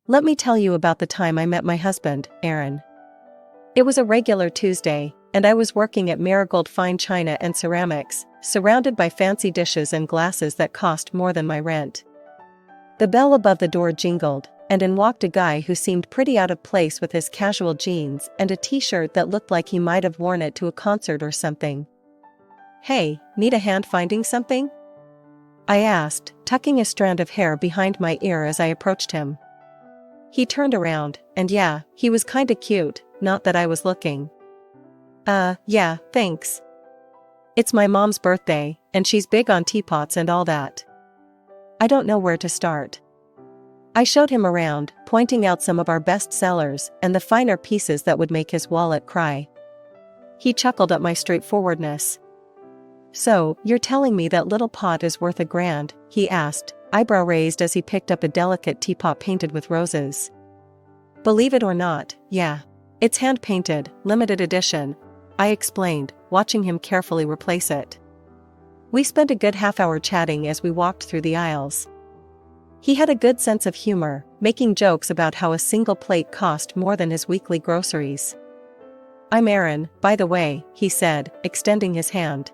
Let me tell you about the time I met my husband, Aaron. It was a regular Tuesday, and I was working at Marigold Fine China and Ceramics, surrounded by fancy dishes and glasses that cost more than my rent. The bell above the door jingled, and in walked a guy who seemed pretty out of place with his casual jeans and a t-shirt that looked like he might have worn it to a concert or something. "Hey, need a hand finding something?" I asked, tucking a strand of hair behind my ear as I approached him. He turned around, and yeah, he was kinda cute, not that I was looking. Yeah, thanks. It's my mom's birthday, and she's big on teapots and all that. I don't know where to start. I showed him around, pointing out some of our best sellers and the finer pieces that would make his wallet cry. He chuckled at my straightforwardness. "So, you're telling me that little pot is worth $1,000, he asked, eyebrow raised as he picked up a delicate teapot painted with roses. "Believe it or not, yeah. It's hand-painted, limited edition," I explained, watching him carefully replace it. We spent a good half-hour chatting as we walked through the aisles. He had a good sense of humor, making jokes about how a single plate cost more than his weekly groceries. "I'm Aaron, by the way," he said, extending his hand.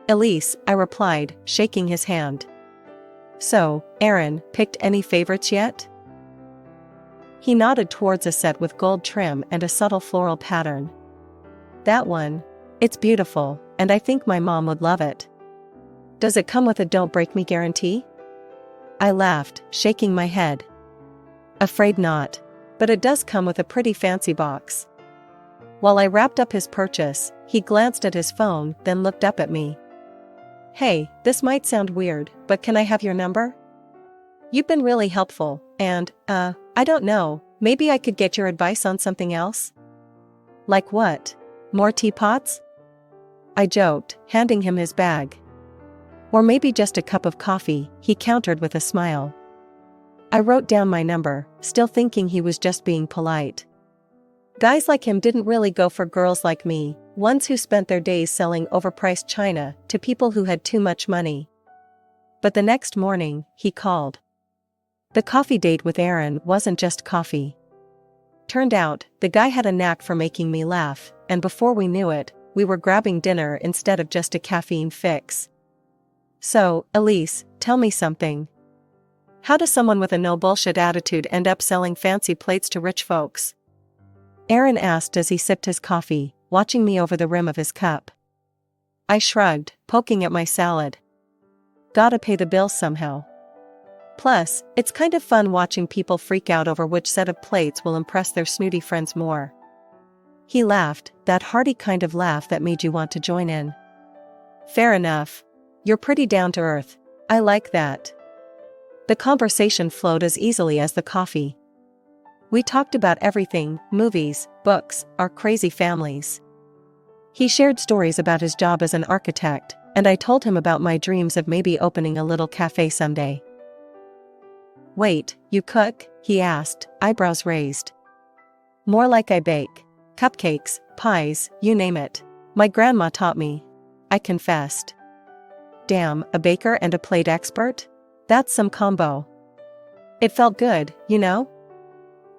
"Elise," I replied, shaking his hand. "So, Aaron, picked any favorites yet?" He nodded towards a set with gold trim and a subtle floral pattern. "That one. It's beautiful, and I think my mom would love it." "Does it come with a don't break me guarantee?" I laughed, shaking my head. "Afraid not. But it does come with a pretty fancy box." While I wrapped up his purchase, he glanced at his phone, then looked up at me. "Hey, this might sound weird, but can I have your number? You've been really helpful, and, I don't know, maybe I could get your advice on something else?" "Like what? More teapots?" I joked, handing him his bag. "Or maybe just a cup of coffee," he countered with a smile. I wrote down my number, still thinking he was just being polite. Guys like him didn't really go for girls like me, ones who spent their days selling overpriced china to people who had too much money. But the next morning, he called. The coffee date with Aaron wasn't just coffee. Turned out, the guy had a knack for making me laugh, and before we knew it, we were grabbing dinner instead of just a caffeine fix. "So, Elise, tell me something. How does someone with a no-bullshit attitude end up selling fancy plates to rich folks?" Aaron asked as he sipped his coffee, watching me over the rim of his cup. I shrugged, poking at my salad. "Gotta pay the bills somehow. Plus, it's kind of fun watching people freak out over which set of plates will impress their snooty friends more." He laughed, that hearty kind of laugh that made you want to join in. "Fair enough. You're pretty down to earth. I like that." The conversation flowed as easily as the coffee. We talked about everything, movies, books, our crazy families. He shared stories about his job as an architect, and I told him about my dreams of maybe opening a little cafe someday. "Wait, you cook?" he asked, eyebrows raised. "More like I bake. Cupcakes, pies, you name it. My grandma taught me," I confessed. "Damn, a baker and a plate expert? That's some combo." It felt good, you know?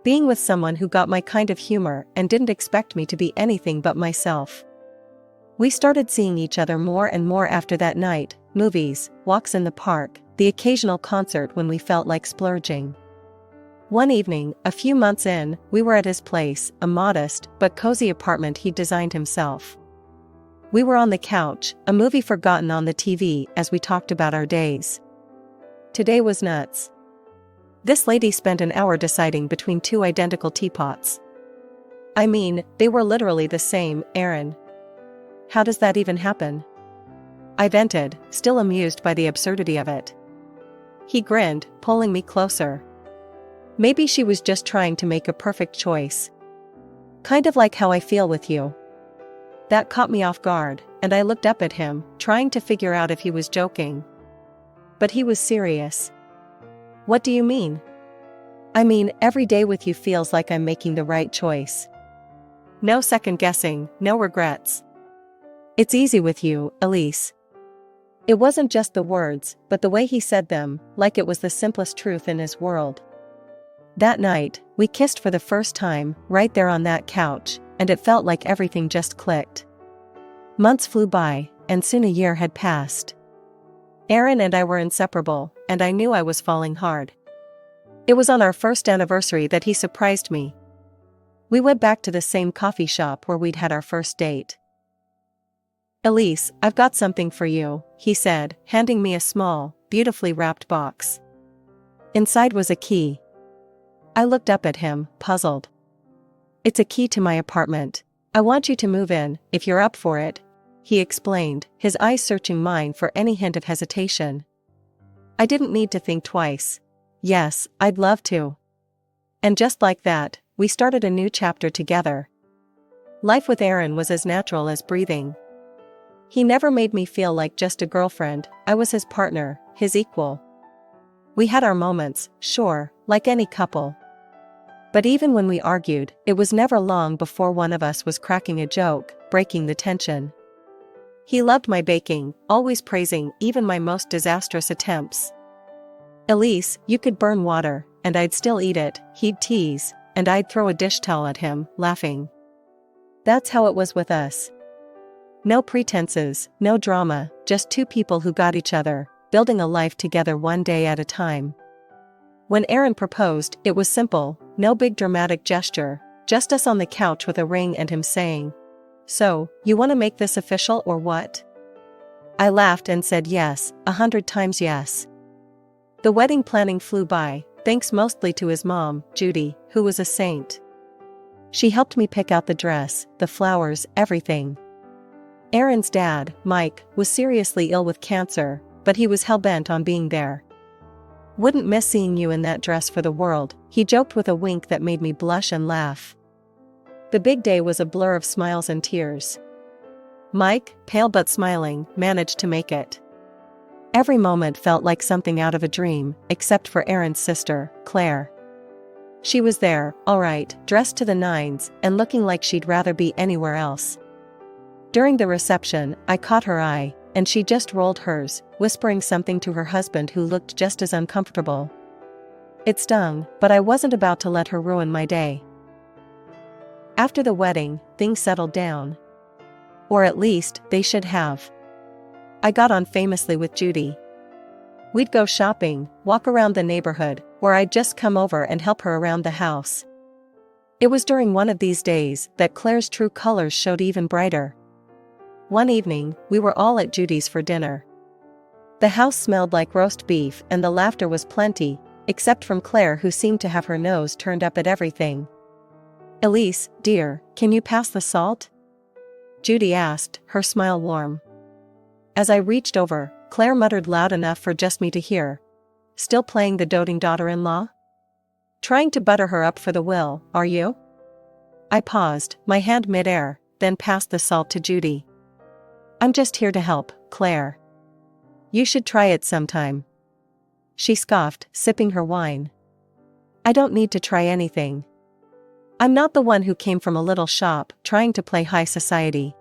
Being with someone who got my kind of humor and didn't expect me to be anything but myself. We started seeing each other more and more after that night, movies, walks in the park, the occasional concert when we felt like splurging. One evening, a few months in, we were at his place, a modest but cozy apartment he'd designed himself. We were on the couch, a movie forgotten on the TV as we talked about our days. Today was nuts. This lady spent an hour deciding between two identical teapots. I mean, they were literally the same, Aaron. How does that even happen? I vented, still amused by the absurdity of it. He grinned, pulling me closer. Maybe she was just trying to make a perfect choice. Kind of like how I feel with you. That caught me off guard, and I looked up at him, trying to figure out if he was joking. But he was serious. "What do you mean?" "I mean, every day with you feels like I'm making the right choice. No second guessing, no regrets. It's easy with you, Elise." It wasn't just the words, but the way he said them, like it was the simplest truth in his world. That night, we kissed for the first time, right there on that couch, and it felt like everything just clicked. Months flew by, and soon a year had passed. Aaron and I were inseparable, and I knew I was falling hard. It was on our first anniversary that he surprised me. We went back to the same coffee shop where we'd had our first date. "Elise, I've got something for you," he said, handing me a small, beautifully wrapped box. Inside was a key. I looked up at him, puzzled. "It's a key to my apartment. I want you to move in, if you're up for it," he explained, his eyes searching mine for any hint of hesitation. I didn't need to think twice. Yes, I'd love to. And just like that, we started a new chapter together. Life with Aaron was as natural as breathing. He never made me feel like just a girlfriend. I was his partner, his equal. We had our moments, sure, like any couple. But even when we argued, it was never long before one of us was cracking a joke, breaking the tension. He loved my baking, always praising even my most disastrous attempts. "Elise, you could burn water, and I'd still eat it," he'd tease, and I'd throw a dish towel at him, laughing. That's how it was with us. No pretenses, no drama, just two people who got each other, building a life together one day at a time. When Aaron proposed, it was simple, no big dramatic gesture, just us on the couch with a ring and him saying, "So, you want to make this official or what?" I laughed and said yes, 100 times yes. The wedding planning flew by, thanks mostly to his mom, Judy, who was a saint. She helped me pick out the dress, the flowers, everything. Aaron's dad, Mike, was seriously ill with cancer, but he was hell-bent on being there. "Wouldn't miss seeing you in that dress for the world," he joked with a wink that made me blush and laugh. The big day was a blur of smiles and tears. Mike, pale but smiling, managed to make it. Every moment felt like something out of a dream, except for Aaron's sister, Claire. She was there, all right, dressed to the nines, and looking like she'd rather be anywhere else. During the reception, I caught her eye, and she just rolled hers, whispering something to her husband who looked just as uncomfortable. It stung, but I wasn't about to let her ruin my day. After the wedding, things settled down. Or at least, they should have. I got on famously with Judy. We'd go shopping, walk around the neighborhood, or I'd just come over and help her around the house. It was during one of these days that Claire's true colors showed even brighter. One evening, we were all at Judy's for dinner. The house smelled like roast beef and the laughter was plenty, except from Claire, who seemed to have her nose turned up at everything. "Elise, dear, can you pass the salt?" Judy asked, her smile warm. As I reached over, Claire muttered loud enough for just me to hear. "Still playing the doting daughter-in-law? Trying to butter her up for the will, are you?" I paused, my hand mid-air, then passed the salt to Judy. "I'm just here to help, Claire. You should try it sometime." She scoffed, sipping her wine. "I don't need to try anything. I'm not the one who came from a little shop, trying to play high society."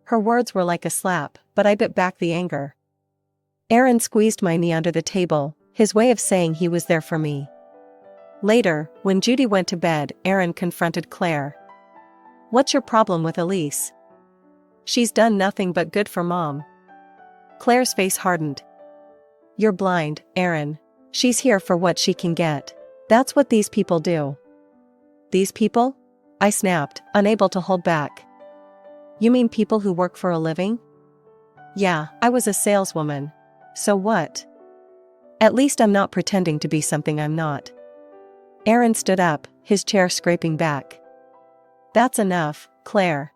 Her words were like a slap, but I bit back the anger. Aaron squeezed my knee under the table, his way of saying he was there for me. Later, when Judy went to bed, Aaron confronted Claire. "What's your problem with Elise? She's done nothing but good for Mom." Claire's face hardened. "You're blind, Aaron. She's here for what she can get. That's what these people do." "These people?" I snapped, unable to hold back. "You mean people who work for a living?" "Yeah, I was a saleswoman. So what? At least I'm not pretending to be something I'm not." Aaron stood up, his chair scraping back. "That's enough, Claire.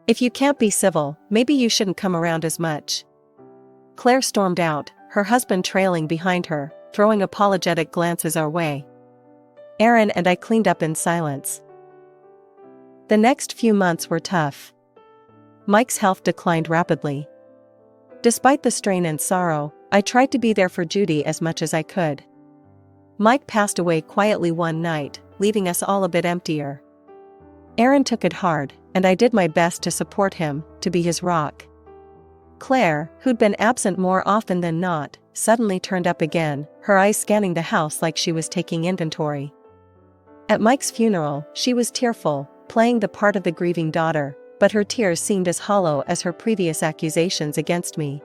If you can't be civil, maybe you shouldn't come around as much." Claire stormed out, her husband trailing behind her, throwing apologetic glances our way. Aaron and I cleaned up in silence. The next few months were tough. Mike's health declined rapidly. Despite the strain and sorrow, I tried to be there for Judy as much as I could. Mike passed away quietly one night, leaving us all a bit emptier. Aaron took it hard, and I did my best to support him, to be his rock. Claire, who'd been absent more often than not, suddenly turned up again, her eyes scanning the house like she was taking inventory. At Mike's funeral, she was tearful, playing the part of the grieving daughter, but her tears seemed as hollow as her previous accusations against me.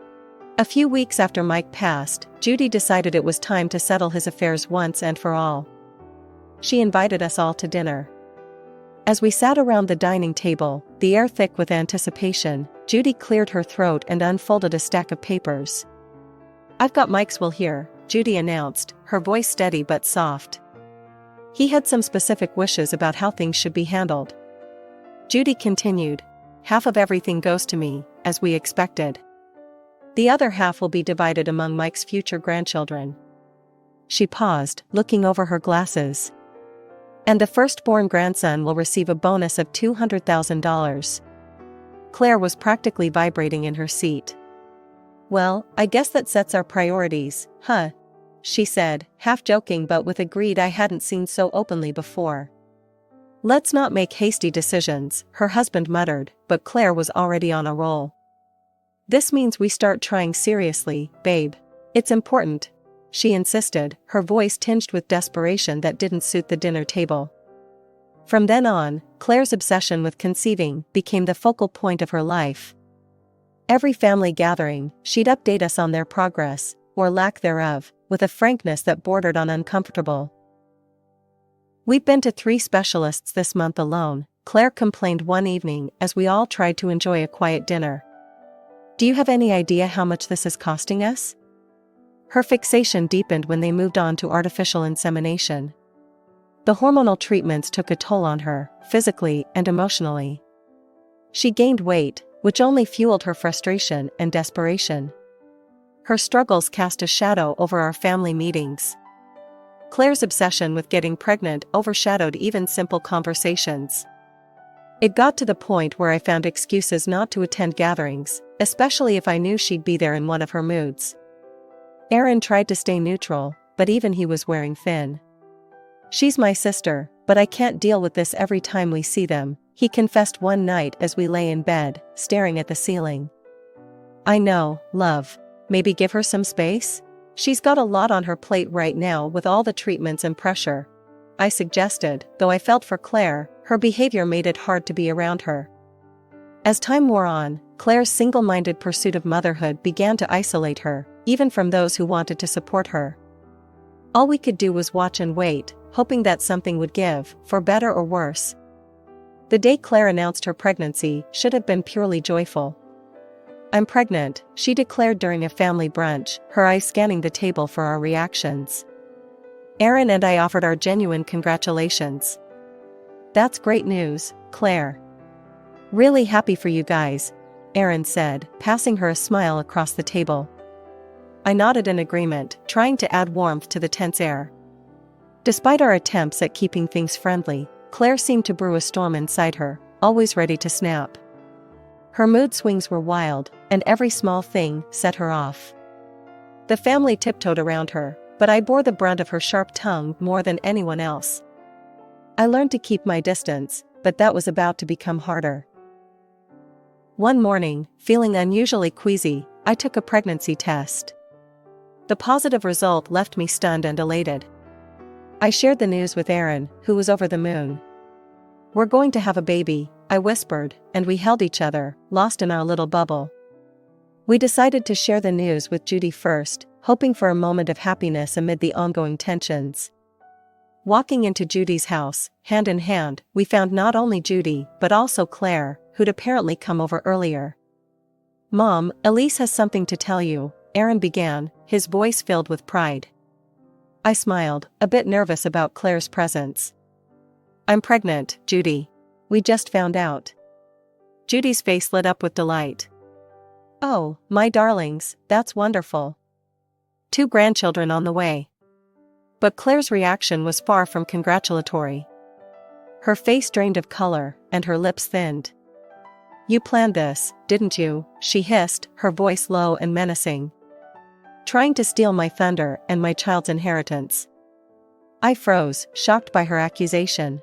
A few weeks after Mike passed, Judy decided it was time to settle his affairs once and for all. She invited us all to dinner. As we sat around the dining table, the air thick with anticipation, Judy cleared her throat and unfolded a stack of papers. "I've got Mike's will here," Judy announced, her voice steady but soft. "He had some specific wishes about how things should be handled." Judy continued, "Half of everything goes to me, as we expected. The other half will be divided among Mike's future grandchildren." She paused, looking over her glasses. "And the firstborn grandson will receive a bonus of $200,000. Claire was practically vibrating in her seat. "Well, I guess that sets our priorities, huh?" she said, half joking but with a greed I hadn't seen so openly before. "Let's not make hasty decisions," her husband muttered, but Claire was already on a roll. "This means we start trying seriously, babe. It's important," she insisted, her voice tinged with desperation that didn't suit the dinner table. From then on, Claire's obsession with conceiving became the focal point of her life. Every family gathering, she'd update us on their progress, or lack thereof, with a frankness that bordered on uncomfortable. "We've been to 3 specialists this month alone," Claire complained one evening as we all tried to enjoy a quiet dinner. "Do you have any idea how much this is costing us?" Her fixation deepened when they moved on to artificial insemination. The hormonal treatments took a toll on her, physically and emotionally. She gained weight, which only fueled her frustration and desperation. Her struggles cast a shadow over our family meetings. Claire's obsession with getting pregnant overshadowed even simple conversations. It got to the point where I found excuses not to attend gatherings, especially if I knew she'd be there in one of her moods. Aaron tried to stay neutral, but even he was wearing thin. "She's my sister, but I can't deal with this every time we see them," he confessed one night as we lay in bed, staring at the ceiling. "I know, love. Maybe give her some space? She's got a lot on her plate right now with all the treatments and pressure," I suggested, though I felt for Claire, her behavior made it hard to be around her. As time wore on, Claire's single-minded pursuit of motherhood began to isolate her, even from those who wanted to support her. All we could do was watch and wait, hoping that something would give, for better or worse. The day Claire announced her pregnancy should have been purely joyful. "I'm pregnant," she declared during a family brunch, her eyes scanning the table for our reactions. Aaron and I offered our genuine congratulations. "That's great news, Claire. Really happy for you guys," Aaron said, passing her a smile across the table. I nodded in agreement, trying to add warmth to the tense air. Despite our attempts at keeping things friendly, Claire seemed to brew a storm inside her, always ready to snap. Her mood swings were wild, and every small thing set her off. The family tiptoed around her, but I bore the brunt of her sharp tongue more than anyone else. I learned to keep my distance, but that was about to become harder. One morning, feeling unusually queasy, I took a pregnancy test. The positive result left me stunned and elated. I shared the news with Aaron, who was over the moon. "We're going to have a baby," I whispered, and we held each other, lost in our little bubble. We decided to share the news with Judy first, hoping for a moment of happiness amid the ongoing tensions. Walking into Judy's house, hand in hand, we found not only Judy but also Claire, who'd apparently come over earlier. "Mom, Elise has something to tell you," Aaron began, his voice filled with pride. I smiled, a bit nervous about Claire's presence. "I'm pregnant, Judy. We just found out." Judy's face lit up with delight. "Oh, my darlings, that's wonderful. 2 grandchildren on the way." But Claire's reaction was far from congratulatory. Her face drained of color, and her lips thinned. "You planned this, didn't you?" she hissed, her voice low and menacing. "Trying to steal my thunder and my child's inheritance." I froze, shocked by her accusation.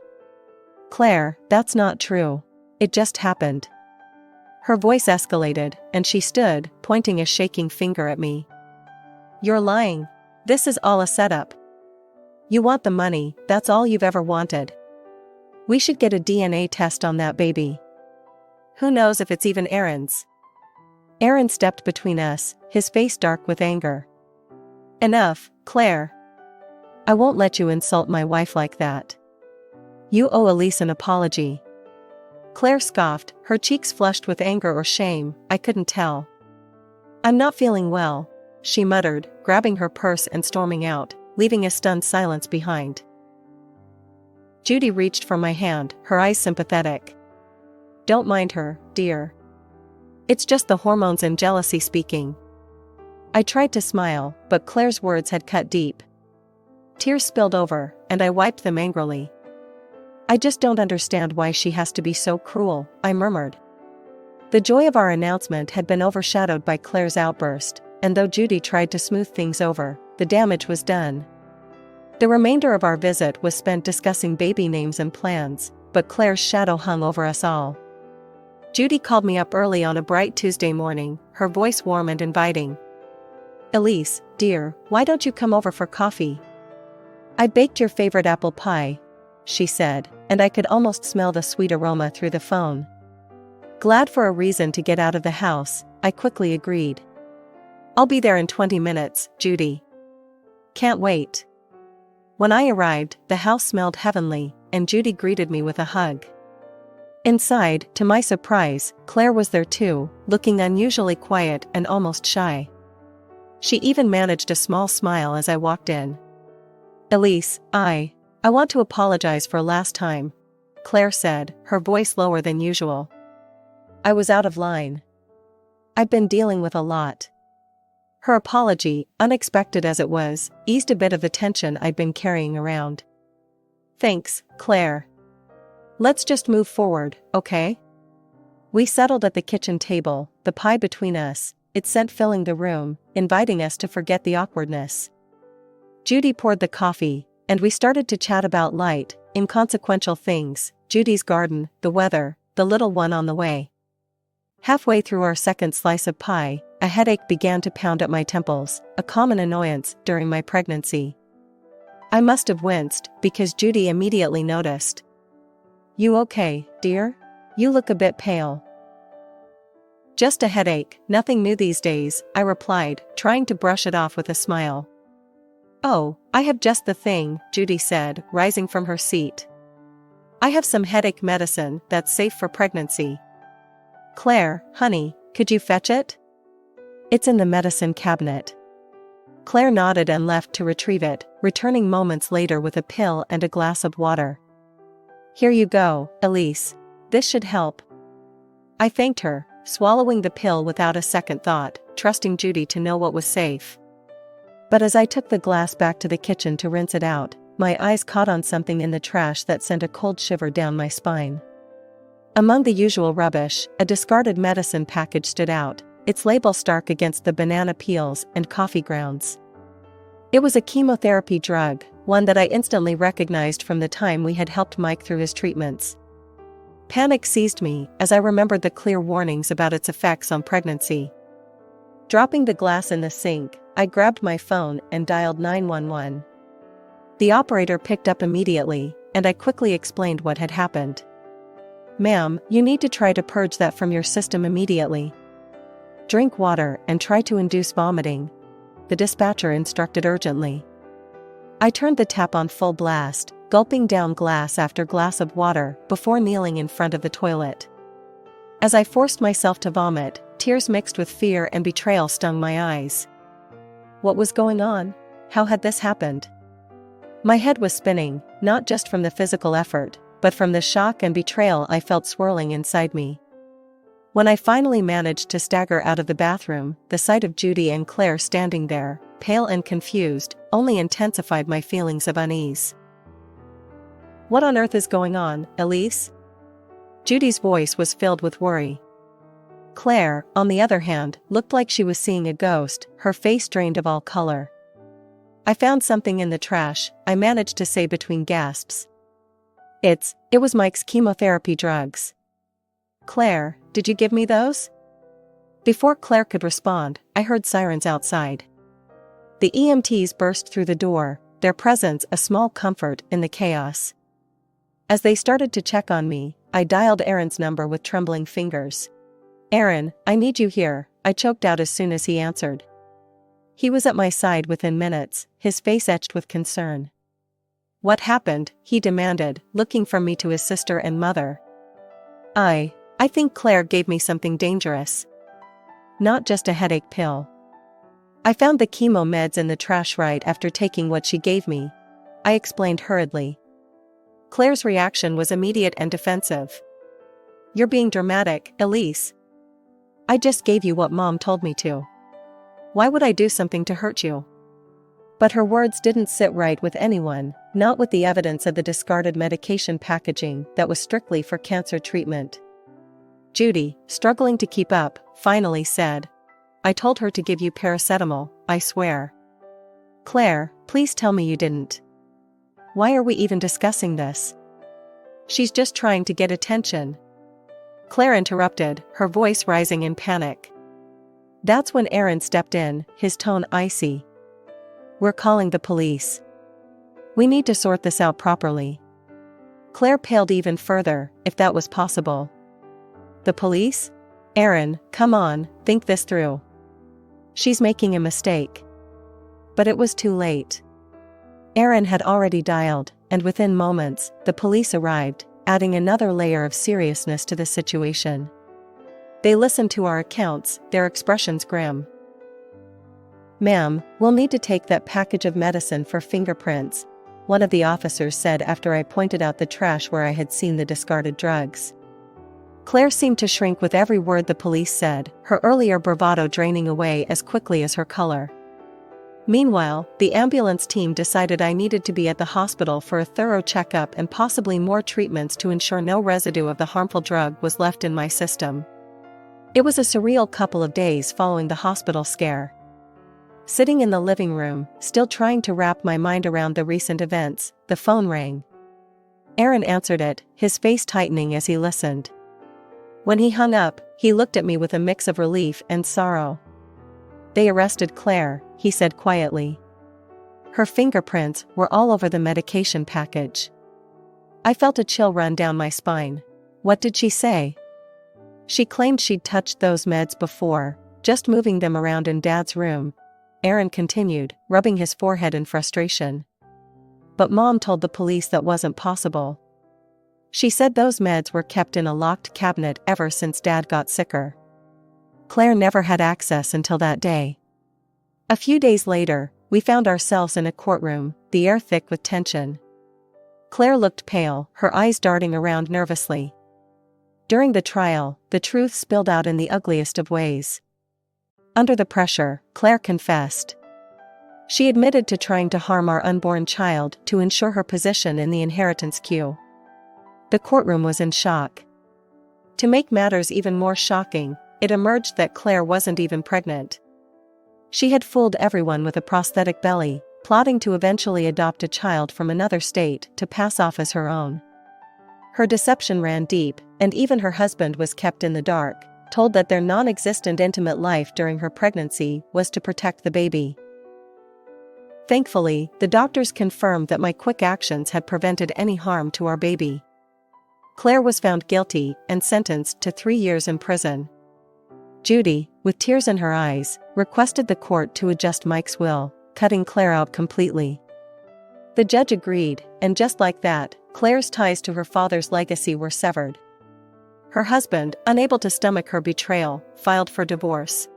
"Claire, that's not true. It just happened." Her voice escalated, and she stood, pointing a shaking finger at me. You're lying. This is all a setup. You want the money, that's all you've ever wanted. We should get a DNA test on that baby. Who knows if it's even Aaron's? Aaron stepped between us, his face dark with anger. Enough, Claire. I won't let you insult my wife like that. You owe Elise an apology. Claire scoffed, her cheeks flushed with anger or shame, I couldn't tell. I'm not feeling well, she muttered, grabbing her purse and storming out, leaving a stunned silence behind. Judy reached for my hand, her eyes sympathetic. Don't mind her, dear. It's just the hormones and jealousy speaking. I tried to smile, but Claire's words had cut deep. Tears spilled over, and I wiped them angrily. I just don't understand why she has to be so cruel, I murmured. The joy of our announcement had been overshadowed by Claire's outburst, and though Judy tried to smooth things over, the damage was done. The remainder of our visit was spent discussing baby names and plans, but Claire's shadow hung over us all. Judy called me up early on a bright Tuesday morning, her voice warm and inviting. Elise, dear, why don't you come over for coffee? I baked your favorite apple pie, she said, and I could almost smell the sweet aroma through the phone. Glad for a reason to get out of the house, I quickly agreed. I'll be there in 20 minutes, Judy. Can't wait. When I arrived, the house smelled heavenly, and Judy greeted me with a hug. Inside, to my surprise, Claire was there too, looking unusually quiet and almost shy. She even managed a small smile as I walked in. Elise, I want to apologize for last time, Claire said, her voice lower than usual. I was out of line. I've been dealing with a lot. Her apology, unexpected as it was, eased a bit of the tension I'd been carrying around. Thanks, Claire. Let's just move forward, okay? We settled at the kitchen table, the pie between us, its scent filling the room, inviting us to forget the awkwardness. Judy poured the coffee, and we started to chat about light, inconsequential things, Judy's garden, the weather, the little one on the way. Halfway through our second slice of pie, a headache began to pound at my temples, a common annoyance during my pregnancy. I must have winced, because Judy immediately noticed. You okay, dear? You look a bit pale. Just a headache, nothing new these days, I replied, trying to brush it off with a smile. Oh, I have just the thing, Judy said, rising from her seat. I have some headache medicine that's safe for pregnancy. Claire, honey, could you fetch it? It's in the medicine cabinet. Claire nodded and left to retrieve it, returning moments later with a pill and a glass of water. Here you go, Elise. This should help. I thanked her, swallowing the pill without a second thought, trusting Judy to know what was safe. But as I took the glass back to the kitchen to rinse it out, my eyes caught on something in the trash that sent a cold shiver down my spine. Among the usual rubbish, a discarded medicine package stood out, its label stark against the banana peels and coffee grounds. It was a chemotherapy drug, one that I instantly recognized from the time we had helped Mike through his treatments. Panic seized me as I remembered the clear warnings about its effects on pregnancy. Dropping the glass in the sink, I grabbed my phone and dialed 911. The operator picked up immediately, and I quickly explained what had happened. Ma'am, you need to try to purge that from your system immediately. Drink water and try to induce vomiting, the dispatcher instructed urgently. I turned the tap on full blast, gulping down glass after glass of water before kneeling in front of the toilet. As I forced myself to vomit, tears mixed with fear and betrayal stung my eyes. What was going on? How had this happened? My head was spinning, not just from the physical effort, but from the shock and betrayal I felt swirling inside me. When I finally managed to stagger out of the bathroom, the sight of Judy and Claire standing there, pale and confused, only intensified my feelings of unease. What on earth is going on, Elise? Judy's voice was filled with worry. Claire, on the other hand, looked like she was seeing a ghost, her face drained of all color. I found something in the trash, I managed to say between gasps. It was Mike's chemotherapy drugs. Claire, did you give me those? Before Claire could respond, I heard sirens outside. The EMTs burst through the door, their presence a small comfort in the chaos. As they started to check on me, I dialed Aaron's number with trembling fingers. "Aaron, I need you here," I choked out as soon as he answered. He was at my side within minutes, his face etched with concern. "What happened?" he demanded, looking from me to his sister and mother. I think Claire gave me something dangerous. Not just a headache pill. I found the chemo meds in the trash right after taking what she gave me, I explained hurriedly. Claire's reaction was immediate and defensive. "You're being dramatic, Elise. I just gave you what Mom told me to. Why would I do something to hurt you?" But her words didn't sit right with anyone, not with the evidence of the discarded medication packaging that was strictly for cancer treatment. Judy, struggling to keep up, finally said, "I told her to give you paracetamol, I swear." "Claire, please tell me you didn't. Why are we even discussing this? She's just trying to get attention." Claire interrupted, her voice rising in panic. That's when Aaron stepped in, his tone icy. "We're calling the police. We need to sort this out properly." Claire paled even further, if that was possible. "The police? Aaron, come on, think this through. She's making a mistake." But it was too late. Aaron had already dialed, and within moments, the police arrived, adding another layer of seriousness to the situation. They listened to our accounts, their expressions grim. "Ma'am, we'll need to take that package of medicine for fingerprints," one of the officers said after I pointed out the trash where I had seen the discarded drugs. Claire seemed to shrink with every word the police said, her earlier bravado draining away as quickly as her color. Meanwhile, the ambulance team decided I needed to be at the hospital for a thorough checkup and possibly more treatments to ensure no residue of the harmful drug was left in my system. It was a surreal couple of days following the hospital scare. Sitting in the living room, still trying to wrap my mind around the recent events, the phone rang. Aaron answered it, his face tightening as he listened. When he hung up, he looked at me with a mix of relief and sorrow. "They arrested Claire," he said quietly. "Her fingerprints were all over the medication package." I felt a chill run down my spine. "What did she say?" "She claimed she'd touched those meds before, just moving them around in Dad's room," Aaron continued, rubbing his forehead in frustration. "But Mom told the police that wasn't possible. She said those meds were kept in a locked cabinet ever since Dad got sicker. Claire never had access until that day." A few days later, we found ourselves in a courtroom, the air thick with tension. Claire looked pale, her eyes darting around nervously. During the trial, the truth spilled out in the ugliest of ways. Under the pressure, Claire confessed. She admitted to trying to harm our unborn child to ensure her position in the inheritance queue. The courtroom was in shock. To make matters even more shocking, it emerged that Claire wasn't even pregnant. She had fooled everyone with a prosthetic belly, plotting to eventually adopt a child from another state to pass off as her own. Her deception ran deep, and even her husband was kept in the dark, told that their non-existent intimate life during her pregnancy was to protect the baby. Thankfully, the doctors confirmed that my quick actions had prevented any harm to our baby. Claire was found guilty and sentenced to 3 years in prison. Judy, with tears in her eyes, requested the court to adjust Mike's will, cutting Claire out completely. The judge agreed, and just like that, Claire's ties to her father's legacy were severed. Her husband, unable to stomach her betrayal, filed for divorce.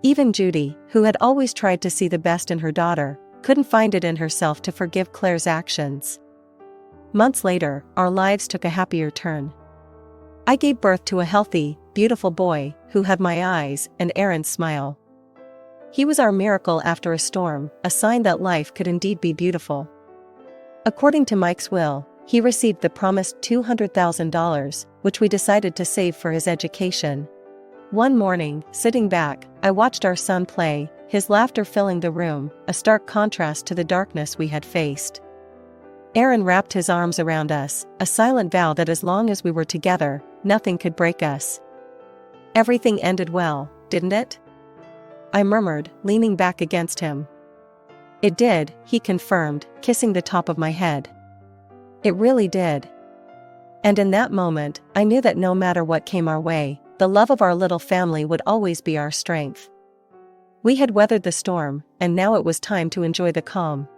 Even Judy, who had always tried to see the best in her daughter, couldn't find it in herself to forgive Claire's actions. Months later, our lives took a happier turn. I gave birth to a healthy, beautiful boy, who had my eyes and Aaron's smile. He was our miracle after a storm, a sign that life could indeed be beautiful. According to Mike's will, he received the promised $200,000, which we decided to save for his education. One morning, sitting back, I watched our son play, his laughter filling the room, a stark contrast to the darkness we had faced. Aaron wrapped his arms around us, a silent vow that as long as we were together, nothing could break us. "Everything ended well, didn't it?" I murmured, leaning back against him. It did, he confirmed, kissing the top of my head. It really did. And in that moment, I knew that no matter what came our way, the love of our little family would always be our strength. We had weathered the storm, and now it was time to enjoy the calm.